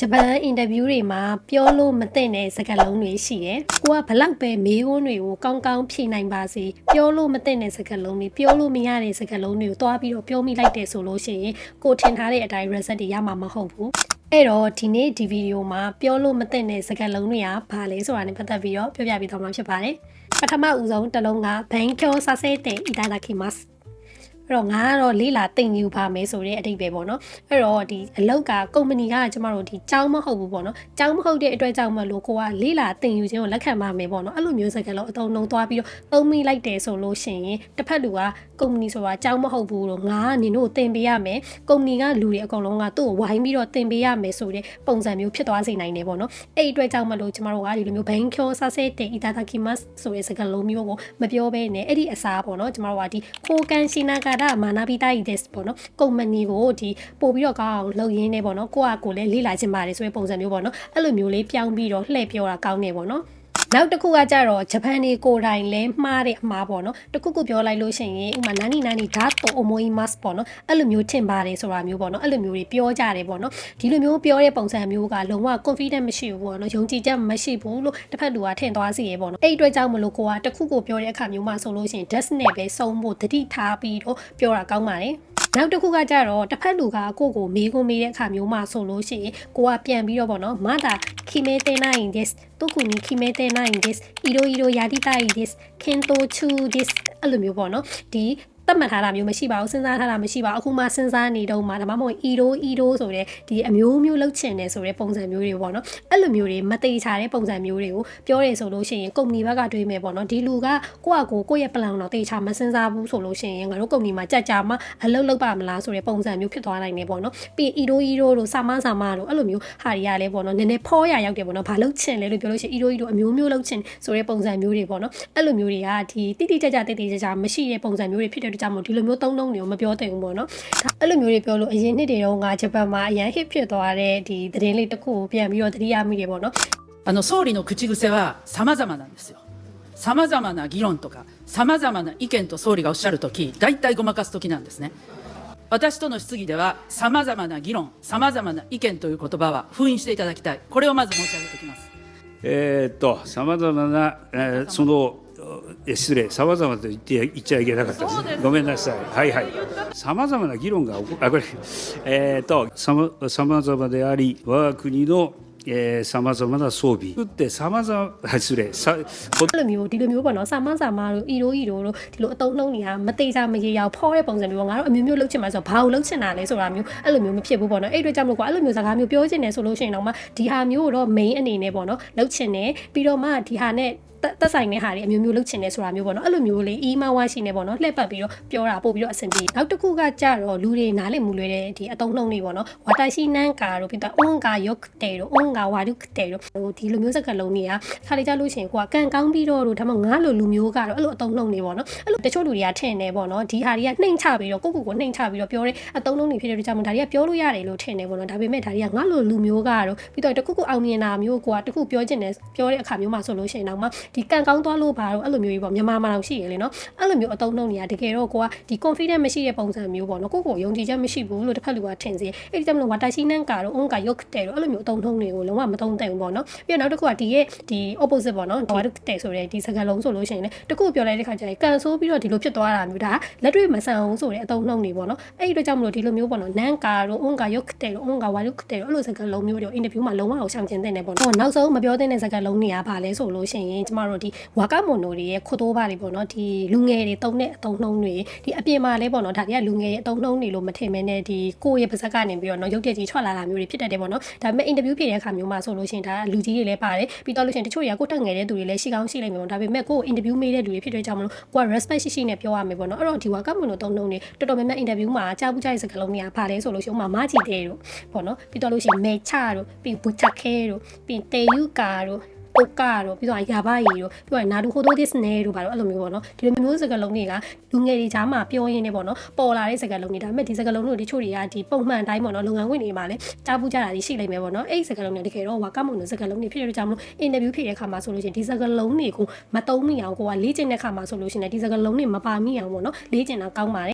ဂျပန်အင်တာဗျူးတွေမှာပြောလို့မသင့်တဲ့စကားလုံးတွေရှိတယ်။ကိုကဘလောက်ပဲမေးခွန်းတွေကိုကောင်းကောင်းဖြေနိုင်ပါစေပြောလို့မသင့်တဲ့စကားလုံးတွေပြောလို့မရတဲ့စကားလုံးတွေကိုတွားပြီးတော့ပြောမိလိုက်တယ်ဆိုလို့ရှိရင်ကိုထင်ထားတဲ့အတိုင်း result တွေရမှာမဟုတ်ဘူး။အဲ့တော့ဒီနေ့ဒီဗီဒီယိုမှာပြောလို့မသင့်တဲ့စကားလုံးတွေကဘာလဲဆိုတာနဲ့ပတ်သက်ပြီးတော့ပြောပြပေးသွားမှာဖြစ်ပါတယ်။ပထမဦးဆုံးတစ်လုံးက Bancho Sasete Itadakimasuအဲ့တော့ငါကတော့လေးလာတင်ယူပါမယ်ဆိုတဲ့အဓိပ္ပာယ်ပေါ့နော်အဲ့တော့ဒီအလောက်ကကုမ္ပဏီကကျမတို့ဒီကြောင်းမဟုတ်ဘူးပေါ့နော်ကြောင်းမဟုတ်တဲ့အတွက်ကြောင့်မလို့ကိုကလေးလာတင်ယူခြင်းကိုလက်ခံပါမယ်ပေါ့နော်အဲ့လိုမျိုးစကားလုံးအတုံးလုံးသွားပြီးတော့သုံးမိလိုက်တယ်ဆိုလို့ရှိရင်တစ်ဖက်လူကကုမ္ပဏီဆိုတာကြောင်းမဟုတ်ဘူးလို့ငါကနင်တို့တင်ပေးရမယ်ကုမ္ပဏီကလူတွေအကုန်လုံးကသူ့ကိုဝိုင်းပြီးတော့တင်ပေးရမယ်ဆိုတဲ့ပုံစံမျိုးဖြစ်သွားစေနိုင်တယ်ပေါ့နော်အဲ့ဒီအတွက်ကြောင့်မလို့ကျမတို့ကဒီလိုမျိုး Bancho Sasete Itadakimasu ဆိုတဲ့စကားလုံးမျိုးကိုမပြောဘဲနဲ့အဲ့ဒီအစားပေါ့နော်ကျမတို့ကဒီခိုကန်ရှိနာကာဒမာနာပိတိုက်this ပေါ့နော်ကုမ္ပဏီကိုဒီပို့ပြီးတော့ကောင်းအောင်လုပ်ရင်းနေပေါ့နော်ကိုကကိုလည်းလေးလာခြင်းပါတယ်ဆိုတဲ့ပုံစံမျိုးပေါ့နော်အဲ့လိုမျိုးလေးပြောင်းပြီးတော့လှည့်ပြောတာကောင်းနေပေါ့နော်နောက်တစ်ခုကကြတော့ဂျပန်တွေကိုယ်တိုင်လဲမှားတဲ့အမှားပေါ့နော်တခုခုပြောလိုက်လို့ရှိရင်ဥမာနာနီဓာတ်တိုအမွေးမတ်ပေါ့နော်အဲ့လိုမျိုးထင်ပါတယ်ဆိုတာမျိုးပေါ့နော်အဲ့လိုမျိုးတွေပြောကြတယ်ပေါ့နော်ဒီလိုမျိုးပြောတဲ့ပုံစံမျိုးကလုံးဝ confident မရှိဘူးပေါ့နော်ယုံကြည်ချက်မရှိဘူးလို့တစ်ဖက်လူကထင်သွားစီရပေါ့နော်အဲ့အတွက်ကြောင့်မလို့ကိုကတခုခုပြောတဲ့အခါမျိုးမှဆိုလို့ရှိရင် desk နဲ့ပဲစုံဖို့တတိထားပြီးတော့ပြောတာကောင်းပါတယ်နောက်တစ်ခုကကြတော့တစ်ဖက်လူကကိုကိုမေးခွန်းမေးတဲ့အခါမျိုးမှဆိုလို့ရှိရင်ကိုကပြန်ပြီးတော့ပေါ့နော်まだ決めてないんです特に決めてないんですいろいろやりたいです検討中ですအဲ့လိုမျိုးပေါ့နော်ဒီတတ်မှတ်ထားတာမျိုးမရှိပါဘူးစဉ်းစားထားတာမရှိပါဘူးအခုမှစဉ်းစားနေတော့မှဒါမှမဟုတ် iro ဆိုတဲ့ဒီအမျိုးမျိုးလှုပ်ချင်တယ်ဆိုတဲ့ပုံစံမျိုးတွေပေါ့နော်အဲ့လိုမျိုးတွေမတိချတဲ့ပုံစံမျိုးတွေကိုပြောတယ်ဆိုလို့ရှိရင်ကုမ္ပဏီဘက်ကတွေးမယ်ပေါ့နော်ဒီလူကကိုယ့်အကိုရဲ့ plan တော့တိချမစဉ်းစားဘူးဆိုလို့ရှိရင်ငါတို့ကုမ္ပဏီမှာကြက်ကြမှာအလုပ်လုပ်ပါမလားဆိုတဲ့ပုံစံမျိုးဖြစ်သွားနိုင်တယ်ပေါ့နော်ပြီး iro တို့စာမတို့အဲ့လိုမျိုးဟာတွေကလည်းပေါ့နော်နည်းနည်းဖောရရောက်တယ်ပေါ့နော်ဘာလှုပ်ချင်လဲလို့ပြောလို့ရှိရင် iro အမျိုးမျိုးလှုပ်ချင်ဆိုတဲ့ပုံစံမျိုးတွေပေါ့နော်အဲ့လိုမျိုးတွေကဒီတိကြကြမရှိတဲ့ပုံစံမျိုးတွေဖြစ်တဲ့ကြောင့်မို့ဒီလိုမျိုးသုံးတွေကိုမပြောသင့်ဘူးပေါ့နော်အဲ့လိုမျိုးတွေပြောလို့အရင်နှစ်တွေတော့ငါဂျပန်မှာအရန် hit ဖြစ်သွားတဲ့ဒီသတင်းလေးတစ်ခုကိုပြန်ပြီးတော့သတိရမိတယ်ပေါ့နော်総理の口癖は様々なんですよ。様々な議論とか様々な意見と総理がおっしゃるとき、大体ごまかすときなんですね。私との質疑では様々な議論、様々な意見という言葉は封印していただきたい。これをまず申し上げておきます。さまざまな、その失礼、さまざまと言っちゃいけなかったです。ごめんなさい。はいはい。さまざまな議論がこれ、さまざまであり、我が国のさまざまな装備ってさまざま失礼さအဲ့လိုမျိုးဒီလိုမျိုးပေါ့နော်စာမတို့အီရိုတို့ဒီလိုအတုံးလုံးတွေကမတိကြမရေရောက်ဖောတဲ့ပုံစံမျိုးငါတို့အမျိုးမျိုးလှုပ်ချင်မှာဆိုဘာလို့လှုပ်ချင်တာလဲဆိုတာမျိုးအဲ့လိုမျိုးမဖြစ်ဘူးပေါ့နော်အဲ့အတွက်ကြောင့်မလို့ကွာအဲ့လိုမျိုးစကားမျိုးပြောချင်တယ်ဆိုလို့ရှိရင်တော့မှဒီဟာမျိုးကိုတော့ main အနေနဲ့ပေါ့နော်လှုပ်ချင်တယ်ပြီးတော့မှဒီဟာနဲ့တက်ဆိုင်တဲ့ဟာတွေအမျိုးမျိုးလုပ်ချင်တယ်ဆိုတာမျိုးပေါ့နော်အဲ့လိုမျိုးလေးအီးမဝါရှိနေပေါ့နော်လှည့်ပတ်ပြီးတော့ပြောတာပို့ပြီးတော့အဆင်ပြေနောက်တစ်ခုကကြတော့လူတွေနားလည်မှုလွယ်တဲ့ဒီအတုံးနှုံတွေပေါ့နော်ဝါတာရှိနန်းကာတို့ပြီးတော့အွန်ကာယုတ်တဲတို့အွန်ကာဝါဒုကတဲတို့ဒီလိုမျိုးစကားလုံးတွေကခါလေးကြလို့ရှိရင်ကိုကကန်ကောင်းပြီးတော့ဒါမှမဟုတ်ငါလိုလူမျိုးကတော့အဲ့လိုအတုံးနှုံတွေပေါ့နော်အဲ့လိုတချို့လူတွေကထင်တယ်ပေါ့နော်ဒီဟာတွေကနှိမ့်ချပြီးတော့ကိုနှိမ့်ချပြီးတော့ပြောတဲ့အတုံးနှုံတွေဖြစ်တဲ့ကြောင့်ဒါတွေကပြောလို့ရတယ်လို့ထင်တယ်ပေါ့နော်ဒါပေမဲ့ဒါတွေကငါလိုလူမျိုးကတော့ပြီးတော့တခုခုအောင်မြင်တာမျိုးကိုကတခုပြောချင်တယ်ပြောတဲ့အခါမျိုးမှာဆိုလို့ရှိရင်တော့မှဒီကန်ကောင်းသွားလို့ဘာလို့အဲ့လိုမျိုးကြီးပေါ့မြန်မာမှာတော့ရှိရလေနော်အဲ့လိုမျိုးအတုံးနှုံတွေကတကယ်တော့ကိုကဒီ confident မရှိတဲ့ပုံစံမျိုးပေါ့နော်ကိုယုံကြည်ချက်မရှိဘူးလို့တစ်ဖက်လူကထင်စေအဲ့ဒီကြောင့်မလို့ဝါတာရှိနန်းကာတော့အုံးကယုတ်တဲ့တော့အဲ့လိုမျိုးအတုံးနှုံတွေကိုလုံးဝမတုံးတဲ့ဘူးပေါ့နော်ပြီးတော့နောက်တစ်ခုကဒီရဲ့ဒီ opposite ပေါ့နော်ဝါဒုတဲ့ဆိုတဲ့ဒီစကားလုံးဆိုလို့ရှိရင်လည်းတခုပြောလိုက်တဲ့ခါကျရင်ကန်ဆိုးပြီးတော့ဒီလိုဖြစ်သွားတာမျိုးဒါလက်တွေ့မဆန်အောင်ဆိုတဲ့အတုံးနှုံတွေပေါ့နော်အဲ့ဒီကြောင့်မလို့ဒီလိုမျိုးပေါ့နော်နန်းကာတော့အုံးကယုတ်တဲ့တော့အုံးကဝါဒုတဲ့တော့အဲ့လိုစကားလုံးမျိုးတွေ interview မှာလုံးဝအောင်ရှောင်ကျင်တဲ့နေပေါ့နော်နောက်ဆုံးမပြောတဲ့စကားလုံးတွေကဘာလဲဆိုလို့ရှိရင်ကျမတို့ဒီဝါကမွန်တို့ရဲ့ခိုတိုးပါတွေပေါ့နော်ဒီလူငယ်တွေတုံးတဲ့အတုံးနှုံတွေဒီအပြင်မှာလဲပေါ့နော်ဒါတွေကလူငယ်ရဲ့အတုံးနှုံတွေလို့မထင်မဲနဲ့ဒီကိုယ့်ရဲ့ပါဇက်ကနေပြီးတော့နော်ရုပ်တရက်ကြီးထွက်လာတာမျိုးတွေဖြစ်တတ်တယ်ပေါ့နော်ဒါပေမဲ့ interview ဖြေတဲ့အခါမျိုးမှာဆိုလို့ရှိရင်ဒါလူကြီးတွေလည်းပါတယ်ပြီးတော့လို့ရှိရင်တချို့တွေကကိုယ်တက်ငယ်တဲ့သူတွေလည်းရှိကောင်းရှိလိမ့်မယ်ပေါ့ဒါပေမဲ့ကိုယ် interview မေးတဲ့လူတွေဖြစ်တဲ့ကြောင့်မလို့ကိုယ်က respect ရှိနဲ့ပြောရမယ်ပေါ့နော်အဲ့တော့ဒီဝါကမွန်တို့တုံးနှုံတွေတော်တော်များများ interview မှာကြားဘူးကြားတဲ့စကားလုံးတွေကဘာလဲဆိုလို့ရှိရင်ဥမာမကြည့်တဲ့တို့ပေါ့နော်ပြီးတော့လို့ရှိရင်မေချတို့ပြီးဘူချက်ခဲတို့ပြီးတေယူကာတို့ပုတ်ကတော့ပြီးတော့ရာဘရီတို့ပြီးတော့နာဒူခိုတိုဒစ်နဲတို့ဘာလို့အဲ့လိုမျိုးပေါ့နော်ဒီလိုမျိုးစကားလုံးတွေကလူငယ်တွေကြားမှာပြောရင်းနေပေါ့နော်ပေါ်လာတဲ့စကားလုံးတွေဒါပေမဲ့ဒီစကားလုံးတို့တချို့တွေကဒီပုံမှန်တိုင်းပေါ့နော်လုပ်ငန်းခွင်တွေမှာလည်းကြားပူးကြတာရှိလိမ့်မယ်ပေါ့နော်အဲ့ဒီစကားလုံးတွေတကယ်တော့ဝါကမွန်တို့စကားလုံးတွေဖြစ်တဲ့ကြောင့်မလို့အင်တာဗျူးဖြေတဲ့အခါမှာဆိုလို့ရှိရင်ဒီစကားလုံးတွေကိုမတုံးမိအောင်ကိုကလေ့ကျင့်တဲ့အခါမှာဆိုလို့ရှိရင်ဒီစကားလုံးတွေမပါမိအောင်ပေါ့နော်လေ့ကျင့်တာကောင်းပါတယ်